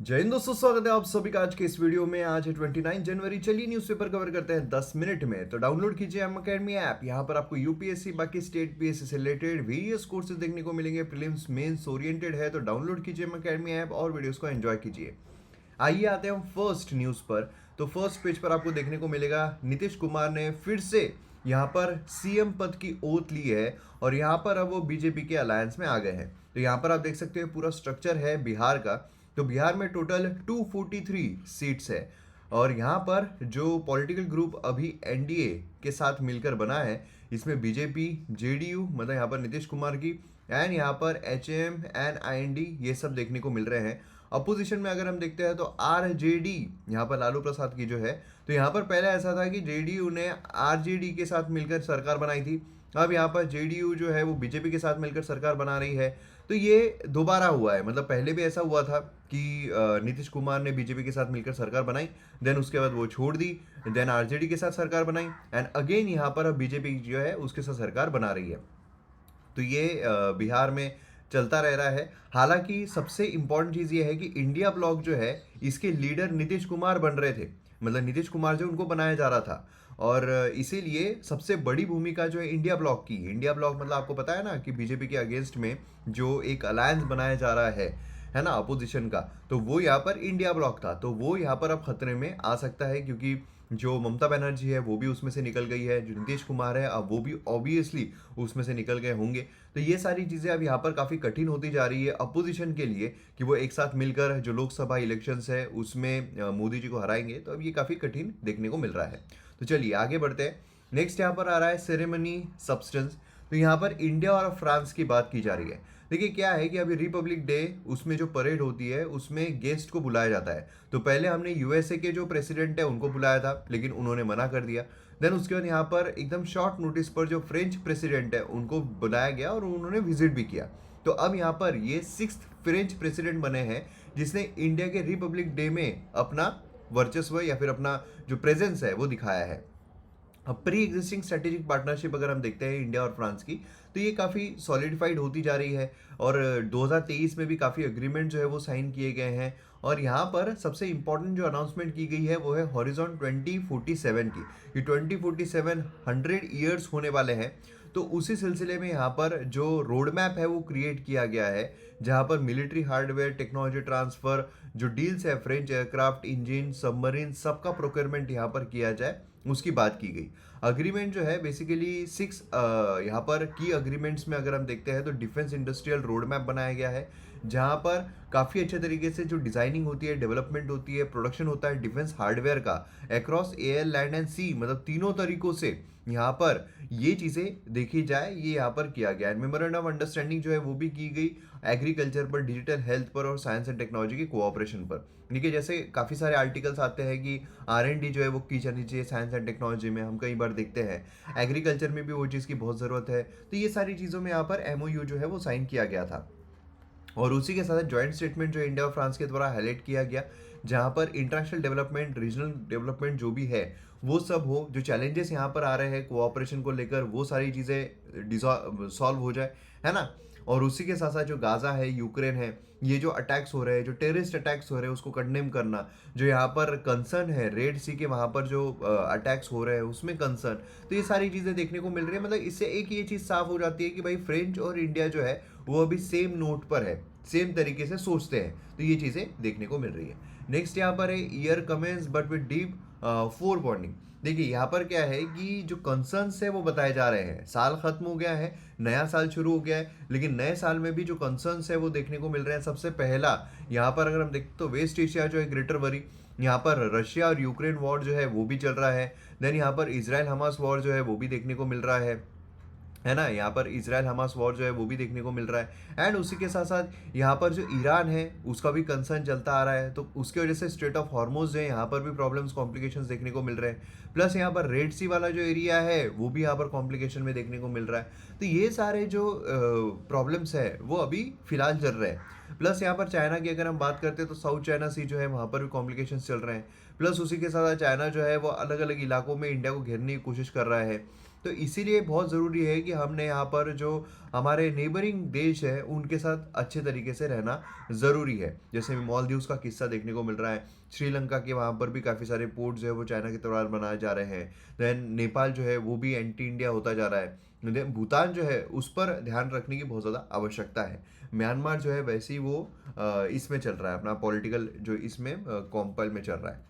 जय हिंद दोस्तों, स्वागत है आप सभी का आज के इस वीडियो में। आज है 29 जनवरी। चलिए न्यूज़पेपर कवर करते हैं 10 मिनट में। तो डाउनलोड कीजिए अनअकैडमी ऐप। यहाँ पर आपको यूपीएससी बाकी स्टेट पीएससी से रिलेटेड वेरियस कोर्सेज देखने को मिलेंगे। प्रीलिम्स मेंस ओरिएंटेड है तो डाउनलोड कीजिए अनअकैडमी ऐप और वीडियोस को एंजॉय कीजिए। आइए आते हैं हम फर्स्ट न्यूज़ पर। तो फर्स्ट पेज पर आपको देखने को मिलेगा नीतीश कुमार ने फिर से यहाँ पर सीएम पद की ओथ ली है और यहाँ पर अब वो बीजेपी के अलायंस में आ गए हैं। तो यहाँ पर आप देख सकते हैं पूरा स्ट्रक्चर है बिहार का। तो बिहार में टोटल 243 सीट्स है और यहाँ पर जो पॉलिटिकल ग्रुप अभी एनडीए के साथ मिलकर बना है इसमें बीजेपी, जेडीयू मतलब यहाँ पर नीतीश कुमार की एंड यहाँ पर एचएम एंड आईएनडी ये सब देखने को मिल रहे हैं। अपोजिशन में अगर हम देखते हैं तो आरजेडी यहाँ पर लालू प्रसाद की जो है, तो यहाँ पर पहले ऐसा था कि जेडीयू ने आरजेडी के साथ मिलकर सरकार बनाई थी। अब यहाँ पर जेडीयू जो है वो बीजेपी के साथ मिलकर सरकार बना रही है। तो ये दोबारा हुआ है, मतलब पहले भी ऐसा हुआ था कि नीतीश कुमार ने बीजेपी के साथ मिलकर सरकार बनाई, देन उसके बाद वो छोड़ दी, देन आरजेडी के साथ सरकार बनाई एंड अगेन यहाँ पर अब बीजेपी जो है उसके साथ सरकार बना रही है। तो ये बिहार में चलता रह रहा है। हालांकि सबसे इम्पोर्टेंट चीज़ ये है कि इंडिया ब्लॉक जो है इसके लीडर नीतीश कुमार बन रहे थे, मतलब नीतीश कुमार जो उनको बनाया जा रहा था और इसीलिए सबसे बड़ी भूमिका जो है इंडिया ब्लॉक की। इंडिया ब्लॉक मतलब आपको पता है ना कि बीजेपी के अगेंस्ट में जो एक अलायंस बनाया जा रहा है ना, अपोजिशन का, तो वो यहाँ पर इंडिया ब्लॉक था। तो वो यहाँ पर अब खतरे में आ सकता है क्योंकि जो ममता बनर्जी है वो भी उसमें से निकल गई है, जो नीतीश कुमार है अब वो भी ऑब्वियसली उसमें से निकल गए होंगे। तो ये सारी चीज़ें अब यहाँ पर काफ़ी कठिन होती जा रही है अपोजिशन के लिए कि वो एक साथ मिलकर जो लोकसभा इलेक्शंस है उसमें मोदी जी को हराएंगे। तो अब ये काफ़ी कठिन देखने को मिल रहा है। तो चलिए आगे बढ़ते हैं। नेक्स्ट यहाँ पर आ रहा है सेरेमनी सब्सटेंस। तो यहाँ पर इंडिया और फ्रांस की बात की जा रही है। देखिए क्या है कि अभी रिपब्लिक डे उसमें जो परेड होती है उसमें गेस्ट को बुलाया जाता है। तो पहले हमने यूएसए के जो प्रेसिडेंट है उनको बुलाया था लेकिन उन्होंने मना कर दिया। देन उसके बाद यहाँ पर एकदम शॉर्ट नोटिस पर जो फ्रेंच प्रेसिडेंट है उनको बुलाया गया और उन्होंने विजिट भी किया। तो अब यहाँ पर ये 6th फ्रेंच प्रेसिडेंट बने हैं जिसने इंडिया के रिपब्लिक डे में अपना वर्चस्व या फिर अपना जो प्रेजेंस है वो दिखाया है। अब प्री एग्जिस्टिंग स्ट्रेटेजिक पार्टनरशिप अगर हम देखते हैं इंडिया और फ्रांस की, तो ये काफ़ी सॉलिडिफाइड होती जा रही है और 2023 में भी काफ़ी अग्रीमेंट जो है वो साइन किए गए हैं। और यहाँ पर सबसे इंपॉर्टेंट जो अनाउंसमेंट की गई है वो है हॉरिजॉन 2047 की। ये 2047 100 ईयर्स होने वाले हैं। तो उसी सिलसिले में यहाँ पर जो रोड मैप है वो क्रिएट किया गया है जहाँ पर मिलिट्री हार्डवेयर टेक्नोलॉजी ट्रांसफर जो डील्स है फ्रेंच एयरक्राफ्ट इंजन सबमरीन सबका प्रोक्योरमेंट यहाँ पर किया जाए उसकी बात की गई। अग्रीमेंट जो है बेसिकली 6 यहाँ पर की अग्रीमेंट्स में अगर हम देखते हैं तो डिफेंस इंडस्ट्रियल रोड मैप बनाया गया है जहाँ पर काफ़ी अच्छे तरीके से जो डिज़ाइनिंग होती है, डेवलपमेंट होती है, प्रोडक्शन होता है डिफेंस हार्डवेयर का अक्रॉस एयर लैंड एंड सी, मतलब तीनों तरीकों से यहाँ पर ये चीज़ें देखी जाए, ये यहाँ पर किया गया है। मेमोरेंडम ऑफ अंडरस्टैंडिंग जो है वो भी की गई एग्रीकल्चर पर, डिजिटल हेल्थ पर और साइंस एंड टेक्नोलॉजी के कोऑपरेशन पर। देखिए जैसे काफ़ी सारे आर्टिकल्स आते हैं कि R&D जो है वो की जानी चाहिए साइंस एंड टेक्नोलॉजी में, हम कई बार देखते हैं एग्रीकल्चर में भी वो चीज़ की बहुत ज़रूरत है। तो ये सारी चीज़ों में यहाँ पर MOU जो है वो साइन किया गया था और उसी के साथ जॉइंट स्टेटमेंट जो इंडिया और फ्रांस के द्वारा हाईलाइट किया गया जहाँ पर इंटरनेशनल डेवलपमेंट, रीजनल डेवलपमेंट जो भी है वो सब हो, जो चैलेंजेस यहाँ पर आ रहे हैं कोऑपरेशन को लेकर वो सारी चीज़ें सॉल्व हो जाए, है ना। और उसी के साथ साथ जो गाज़ा है, यूक्रेन है, ये जो अटैक्स हो रहे हैं, जो टेररिस्ट अटैक्स हो रहे हैं उसको कंडेम करना, जो यहाँ पर कंसर्न है रेड सी के वहाँ पर जो अटैक्स हो रहे हैं उसमें कंसर्न, तो ये सारी चीज़ें देखने को मिल रही है। मतलब इससे एक ये चीज़ साफ हो जाती है कि भाई फ्रेंच और इंडिया जो है वो अभी सेम नोट पर है, सेम तरीके से सोचते हैं। तो ये चीज़ें देखने को मिल रही है। नेक्स्ट यहाँ पर है year commence but with deep four bonding. देखिए यहाँ पर क्या है कि जो कंसर्न्स है वो बताए जा रहे हैं। साल खत्म हो गया है, नया साल शुरू हो गया है, लेकिन नए साल में भी जो कंसर्न्स है वो देखने को मिल रहे हैं। सबसे पहला यहाँ पर अगर हम देखते तो वेस्ट एशिया जो है ग्रेटर वरी, यहाँ पर रशिया और यूक्रेन वॉर जो है वो भी चल रहा है। देन यहाँ पर इजराइल हमास वॉर जो है वो भी देखने को मिल रहा है ना। यहाँ पर इजराइल हमास वॉर जो है वो भी देखने को मिल रहा है एंड उसी के साथ साथ यहाँ पर जो ईरान है उसका भी कंसर्न चलता आ रहा है। तो उसकी वजह से स्ट्रेट ऑफ हॉर्मोज जो है यहाँ पर भी प्रॉब्लम्स कॉम्प्लिकेशंस देखने को मिल रहे हैं। प्लस यहाँ पर रेड सी वाला जो एरिया है वो भी यहाँ पर कॉम्प्लिकेशन में देखने को मिल रहा है। तो ये सारे जो प्रॉब्लम्स है वो अभी फिलहाल चल रहे हैं। प्लस यहाँ पर चाइना की अगर हम बात करते हैं तो साउथ चाइना सी जो है वहाँ पर भी कॉम्प्लिकेशन चल रहे हैं। प्लस उसी के साथ चाइना जो है वो अलग अलग इलाकों में इंडिया को घेरने की कोशिश कर रहा है। तो इसीलिए बहुत ज़रूरी है कि हमने यहाँ पर जो हमारे नेबरिंग देश है उनके साथ अच्छे तरीके से रहना ज़रूरी है। जैसे मालदीव्स का किस्सा देखने को मिल रहा है, श्रीलंका के वहाँ पर भी काफ़ी सारे पोर्ट जो है वो चाइना के द्वारा बनाए जा रहे हैं। देन नेपाल जो है वो भी एंटी इंडिया होता जा रहा है। देन भूटान जो है उस पर ध्यान रखने की बहुत ज़्यादा आवश्यकता है। म्यांमार जो है वैसे ही वो इसमें चल रहा है, अपना पॉलिटिकल जो इसमें कॉम्पल में चल रहा है।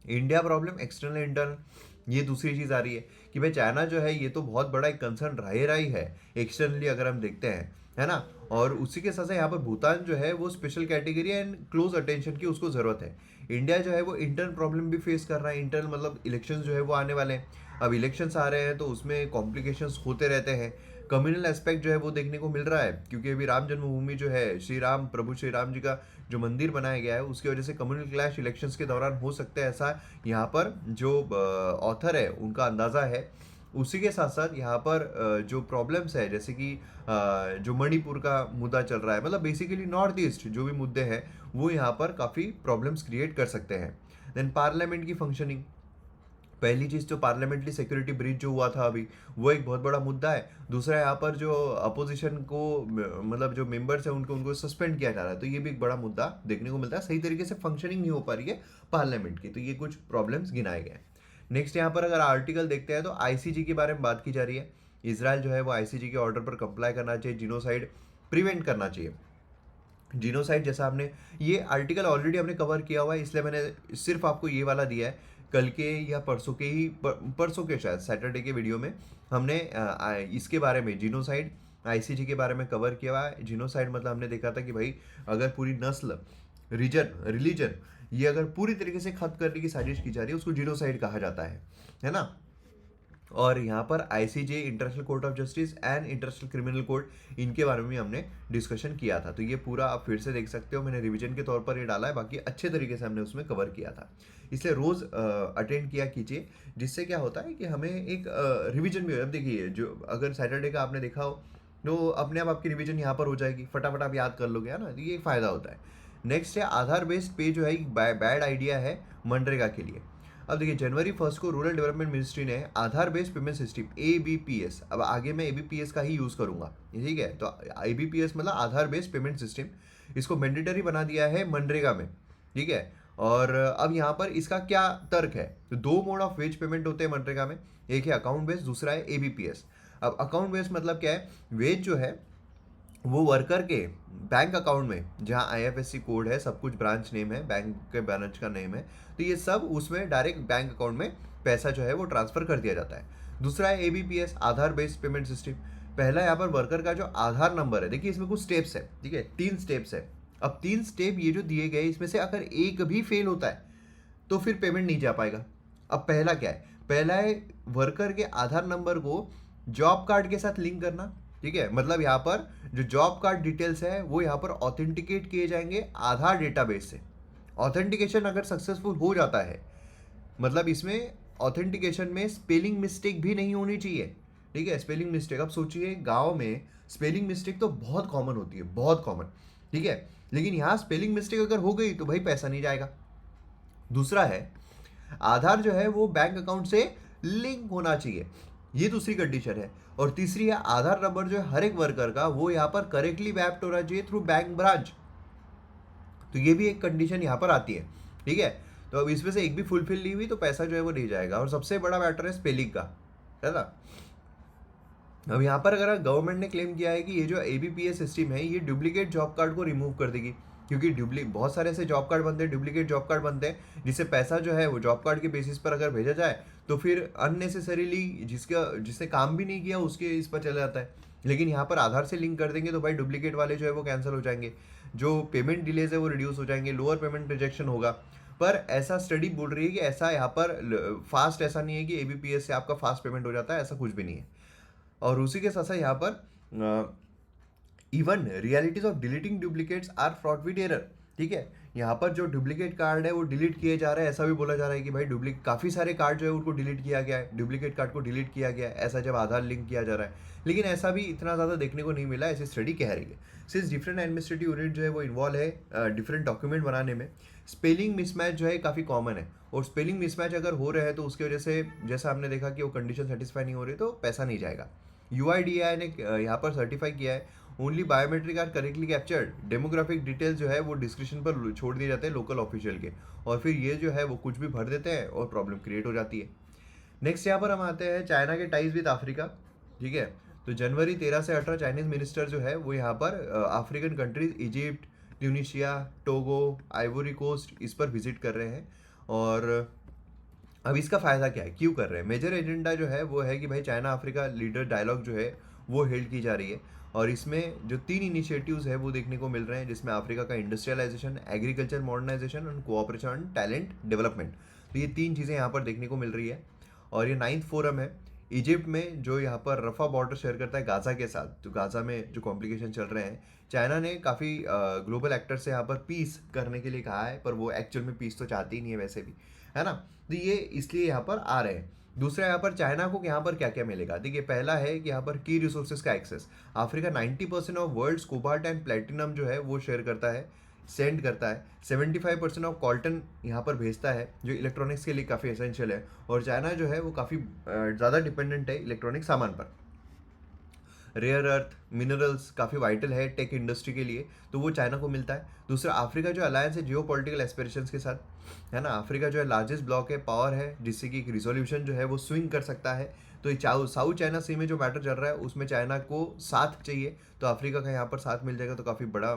इंडिया प्रॉब्लम एक्सटर्नल इंटरनल, ये दूसरी चीज़ आ रही है कि भाई चाइना जो है ये तो बहुत बड़ा एक कंसर्न रहा ही है एक्सटर्नली अगर हम देखते हैं, है ना। और उसी के साथ साथ यहाँ पर भूटान जो है वो special category and close attention की उसको ज़रूरत है। इंडिया जो है वो इंटरनल प्रॉब्लम भी फेस कर रहा है। इंटरनल मतलब इलेक्शंस जो है वो आने वाले हैं, अब इलेक्शंस आ रहे हैं तो उसमें कॉम्प्लिकेशंस होते रहते हैं। कम्युनल एस्पेक्ट जो है वो देखने को मिल रहा है, क्योंकि अभी राम जन्मभूमि जो है प्रभु श्री राम जी का जो मंदिर बनाया गया है उसकी वजह से कम्युनल क्लैश इलेक्शंस के दौरान हो सकता है, ऐसा यहाँ पर जो ऑथर है उनका अंदाज़ा है। उसी के साथ साथ यहाँ पर जो प्रॉब्लम्स है, जैसे कि जो मणिपुर का मुद्दा चल रहा है, मतलब बेसिकली नॉर्थ ईस्ट जो भी मुद्दे हैं वो यहाँ पर काफ़ी प्रॉब्लम्स क्रिएट कर सकते हैं। देन पार्लियामेंट की फंक्शनिंग, पहली चीज़ तो पार्लियामेंट्री सिक्योरिटी ब्रीच जो हुआ था अभी, वो एक बहुत बड़ा मुद्दा है। दूसरा यहाँ पर जो अपोजिशन को मतलब जो मेंबर्स हैं उनको उनको सस्पेंड किया जा रहा है, तो ये भी एक बड़ा मुद्दा देखने को मिलता है। सही तरीके से फंक्शनिंग नहीं हो पा रही है पार्लियामेंट की, तो ये कुछ प्रॉब्लम्स गिनाए गए हैं। नेक्स्ट यहाँ पर अगर आर्टिकल देखते हैं तो आईसीजी के बारे में बात की जा रही है। इसराइल जो है वो आईसीजी के ऑर्डर पर कंप्लाई करना चाहिए, जिनोसाइड प्रिवेंट करना चाहिए। जिनोसाइड जैसा हमने ये आर्टिकल ऑलरेडी हमने कवर किया हुआ है, इसलिए मैंने सिर्फ आपको ये वाला दिया है। कल के या परसों के ही परसों के शायद सैटरडे के वीडियो में हमने इसके बारे में जिनोसाइड आईसीजी के बारे में कवर किया हुआ है। जिनोसाइड मतलब हमने देखा था कि भाई अगर पूरी नस्ल, रीजन, रिलीजन ये अगर पूरी तरीके से खत्म करने की साजिश की जा रही है उसको जिनोसाइड कहा जाता है ना। और यहाँ पर ICJ, international court of justice and international criminal court, इनके बारे में भी हमने डिस्कशन किया था, तो ये पूरा आप फिर से देख सकते हो। मैंने रिवीजन के तौर पर ये डाला है, बाकी अच्छे तरीके से हमने उसमें कवर किया था, इसलिए रोज़ अटेंड किया कीजिए, जिससे क्या होता है कि हमें एक रिवीजन भी हो। अब देखिए जो अगर सैटरडे का आपने देखा हो तो अपने आप आपकी रिवीजन यहाँ पर हो जाएगी, फटाफट आप याद कर लोगे, है ना, तो ये फ़ायदा होता है। नेक्स्ट है आधार बेस्ड पे जो है बैड आइडिया है मनरेगा के लिए। अब देखिए जनवरी 1 को रूरल डेवलपमेंट मिनिस्ट्री ने आधार बेस्ड पेमेंट सिस्टम ABPS, अब आगे मैं ABPS का ही यूज़ करूंगा, ठीक है, तो ABPS मतलब आधार बेस्ड पेमेंट सिस्टम, इसको मैंडेटरी बना दिया है मनरेगा में, ठीक है। और अब यहाँ पर इसका क्या तर्क है, तो दो मोड ऑफ वेज पेमेंट होते हैं मनरेगा में, एक है अकाउंट बेस्ड, दूसरा है ABPS। अब अकाउंट बेस्ड मतलब क्या है, वेज जो है वो वर्कर के बैंक अकाउंट में, जहाँ IFSC कोड है, सब कुछ ब्रांच नेम है, बैंक के ब्रांच का नेम है, तो ये सब उसमें डायरेक्ट बैंक अकाउंट में पैसा जो है वो ट्रांसफ़र कर दिया जाता है। दूसरा है ABPS, आधार बेस्ड पेमेंट सिस्टम। पहला यहाँ पर वर्कर का जो आधार नंबर है, देखिए इसमें कुछ स्टेप्स है, ठीक है, 3 स्टेप्स है। अब 3 स्टेप ये जो दिए गए इसमें से अगर एक भी फेल होता है तो फिर पेमेंट नहीं जा पाएगा। अब पहला क्या है, पहला है वर्कर के आधार नंबर को जॉब कार्ड के साथ लिंक करना, ठीक है, मतलब यहाँ पर जो जॉब कार्ड डिटेल्स है वो यहाँ पर ऑथेंटिकेट किए जाएंगे आधार डेटाबेस से। ऑथेंटिकेशन अगर सक्सेसफुल हो जाता है, मतलब इसमें ऑथेंटिकेशन में स्पेलिंग मिस्टेक भी नहीं होनी चाहिए, ठीक है। स्पेलिंग मिस्टेक, अब सोचिए गांव में स्पेलिंग मिस्टेक तो बहुत कॉमन होती है, बहुत कॉमन, ठीक है, लेकिन यहाँ स्पेलिंग मिस्टेक अगर हो गई तो भाई पैसा नहीं जाएगा। दूसरा है आधार जो है वो बैंक अकाउंट से लिंक होना चाहिए, ये दूसरी कंडीशन है। और तीसरी है आधार नंबर जो है हर एक वर्कर का वो यहाँ पर करेक्टली मैप्ड होना चाहिए थ्रू बैंक ब्रांच, तो ये भी एक कंडीशन यहाँ पर आती है, ठीक है। तो अब इसमें से एक भी फुलफिल नहीं हुई तो पैसा जो है वो नहीं जाएगा। और सबसे बड़ा मैटर है स्पेलिंग का, है ना। अब यहाँ पर अगर गवर्नमेंट ने क्लेम किया है कि ये जो ABPS सिस्टम है ये डुप्लीकेट जॉब कार्ड को रिमूव कर देगी, क्योंकि बहुत सारे ऐसे जॉब कार्ड बनते हैं, डुप्लीकेट जॉब कार्ड बनते हैं, जिससे पैसा जो है वो जॉब कार्ड के बेसिस पर अगर भेजा जाए तो फिर अननेसेसरीली जिसने काम भी नहीं किया उसके इस पर चला जाता है। लेकिन यहाँ पर आधार से लिंक कर देंगे तो भाई डुप्लीकेट वाले जो है वो कैंसिल हो जाएंगे, जो पेमेंट डिलेज है वो रिड्यूस हो जाएंगे, लोअर पेमेंट रिजेक्शन होगा। पर ऐसा स्टडी बोल रही है कि ऐसा यहाँ पर फास्ट ऐसा नहीं है कि ABPS से आपका फास्ट पेमेंट हो जाता है, ऐसा कुछ भी नहीं है। और उसी के साथ साथ यहाँ पर even realities of deleting duplicates are fraught with error, ठीक है, यहाँ पर जो डुप्लीकेट कार्ड है वो डिलीट किए जा रहे हैं, ऐसा भी बोला जा रहा है कि भाई डुप्लीकेट काफ़ी सारे कार्ड जो है उनको डिलीट किया गया है, डुप्लीकेट कार्ड को डिलीट किया गया है, ऐसा जब आधार लिंक किया जा रहा है। लेकिन ऐसा भी इतना ज़्यादा देखने को नहीं मिला, ऐसी स्टडी कह रही है। सिंस डिफरेंट एडमिनिस्ट्रेटिव यूनिट जो है वो इन्वॉल्व है डिफरेंट डॉक्यूमेंट बनाने में, स्पेलिंग मिसमैच जो है काफ़ी कॉमन है, और स्पेलिंग मिसमैच अगर हो रहे हैं तो उसकी वजह से जैसा हमने देखा कि वो कंडीशन सेटिस्फाई नहीं हो रही तो पैसा नहीं जाएगा। UIDAI ने यहाँ पर सर्टिफाई किया है only biometric are correctly captured, demographic details जो है वो डिस्क्रिप्शन पर छोड़ दिए जाते हैं लोकल ऑफिशियल के, और फिर ये जो है वो कुछ भी भर देते हैं और प्रॉब्लम क्रिएट हो जाती है। नेक्स्ट यहाँ पर हम आते हैं चाइना के टाइज विद अफ्रीका। ठीक है, तो जनवरी 13 से 18 चाइनीज मिनिस्टर जो है वो यहाँ पर African countries Egypt, Tunisia, Togo, Ivory Coast इस पर विजिट कर रहे हैं। और अब इसका फ़ायदा क्या है, क्यों कर रहे हैं? मेजर एजेंडा जो है वो है कि भाई चाइना अफ्रीका लीडर डायलॉग जो है वो हेल्ड की जा रही है, और इसमें जो 3 इनिशिएटिव्स है वो देखने को मिल रहे हैं, जिसमें अफ्रीका का इंडस्ट्रियलाइजेशन, एग्रीकल्चर मॉडर्नाइजेशन और कोऑपरेशन टैलेंट डेवलपमेंट, तो ये 3 चीज़ें यहाँ पर देखने को मिल रही है। और ये 9th फोरम है इजिप्ट में, जो यहाँ पर रफा बॉर्डर शेयर करता है गाज़ा के साथ। तो गाज़ा में जो कॉम्प्लिकेशन चल रहे हैं, चाइना ने काफ़ी ग्लोबल एक्टर से यहाँ पर पीस करने के लिए कहा है, पर वो एक्चुअल में पीस तो चाहती ही नहीं है वैसे भी, है ना। तो ये इसलिए यहाँ पर आ रहे हैं। दूसरा, यहाँ पर चाइना को यहाँ पर क्या क्या मिलेगा, देखिए पहला है कि यहाँ पर की रिसोर्सेज का access. Africa 90% of world's cobalt and platinum जो है वो शेयर करता है, सेंड करता है। 75% ऑफ कॉल्टन यहाँ पर भेजता है, जो इलेक्ट्रॉनिक्स के लिए काफ़ी एसेंशियल है, और चाइना जो है वो काफ़ी ज़्यादा डिपेंडेंट है इलेक्ट्रॉनिक सामान पर। रेयर अर्थ मिनरल्स काफ़ी वाइटल है टेक इंडस्ट्री के लिए, तो वो चाइना को मिलता है। दूसरा, अफ्रीका जो अलायंस है जियो पॉलिटिकल एस्पिरेशंस के साथ, है ना। अफ्रीका जो है लार्जेस्ट ब्लॉक है, पावर है, जिससे कि एक रिजोल्यूशन जो है वो स्विंग कर सकता है। तो ये साउथ चाइना सी में जो मैटर चल रहा है उसमें चाइना को साथ चाहिए, तो अफ्रीका का यहाँ पर साथ मिल जाएगा तो काफ़ी बड़ा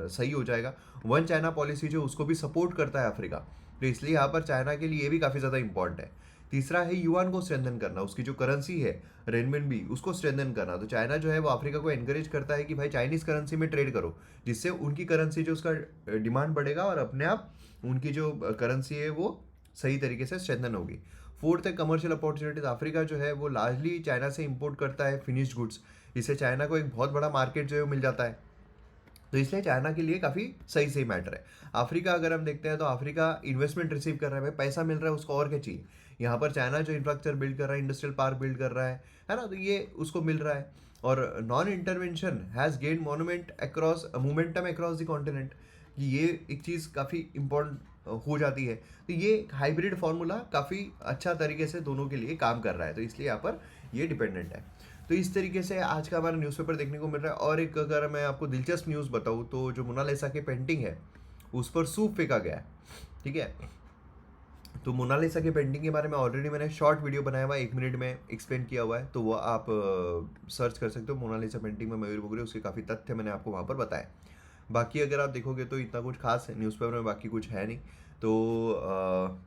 सही हो जाएगा। वन चाइना पॉलिसी जो उसको भी सपोर्ट करता है अफ्रीका, तो इसलिए यहाँ पर चाइना के लिए ये भी काफ़ी ज़्यादा इंपॉर्टेंट है। तीसरा है युआन को स्ट्रेंथन करना, उसकी जो करेंसी है रेनमिनबी उसको स्ट्रेंथन करना। तो चाइना जो है वो अफ्रीका को एनकरेज करता है कि भाई चाइनीज़ करेंसी में ट्रेड करो, जिससे उनकी करेंसी जो उसका डिमांड बढ़ेगा और अपने आप उनकी जो करेंसी है वो सही तरीके से स्ट्रेंथन होगी। फोर्थ है कमर्शियल अपॉर्चुनिटीज। अफ्रीका जो है वो लार्जली चाइना से इंपोर्ट करता है फिनिश्ड गुड्स, इससे चाइना को एक बहुत बड़ा मार्केट जो है वो मिल जाता है, तो इसलिए चाइना के लिए काफ़ी सही सही मैटर है। अफ्रीका अगर हम देखते हैं तो अफ्रीका इन्वेस्टमेंट रिसीव कर रहा है, भाई पैसा मिल रहा है उसको और क्या चाहिए। यहाँ पर चाइना जो इंफ्रास्ट्रक्चर बिल्ड कर रहा है, इंडस्ट्रियल पार्क बिल्ड कर रहा है ना, तो ये उसको मिल रहा है। और non intervention has gain momentum across the continent, ये एक चीज़ काफ़ी इंपॉर्टेंट हो जाती है। तो ये हाइब्रिड फार्मूला काफ़ी अच्छा तरीके से दोनों के लिए काम कर रहा है, तो इसलिए यहाँ पर ये डिपेंडेंट है। तो इस तरीके से आज का हमारा न्यूज़पेपर देखने को मिल रहा है। और एक अगर मैं आपको दिलचस्प न्यूज़ बताऊँ तो जो मोनालिसा की पेंटिंग है उस पर सूप फेंका गया है। ठीक है, तो मोनालिसा की पेंटिंग के बारे में ऑलरेडी मैंने शॉर्ट वीडियो बनाया हुआ है, 1 मिनट में एक्सप्लेन किया हुआ है, तो वो आप सर्च कर सकते हो। मोनालिसा पेंटिंग में मयूर बोगरे, उसके काफ़ी तथ्य मैंने आपको वहाँ पर बताए। बाकी अगर आप देखोगे तो इतना कुछ खास न्यूज़पेपर में बाकी कुछ है नहीं, तो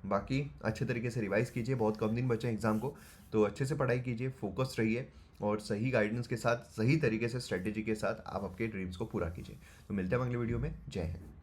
बाकी अच्छे तरीके से रिवाइज़ कीजिए, बहुत कम दिन बचे हैं एग्ज़ाम को, तो अच्छे से पढ़ाई कीजिए, फोकस रहिए, और सही गाइडेंस के साथ, सही तरीके से, स्ट्रेटेजी के साथ आप आपके ड्रीम्स को पूरा कीजिए। तो मिलते हैं अगले वीडियो में। जय हिंद।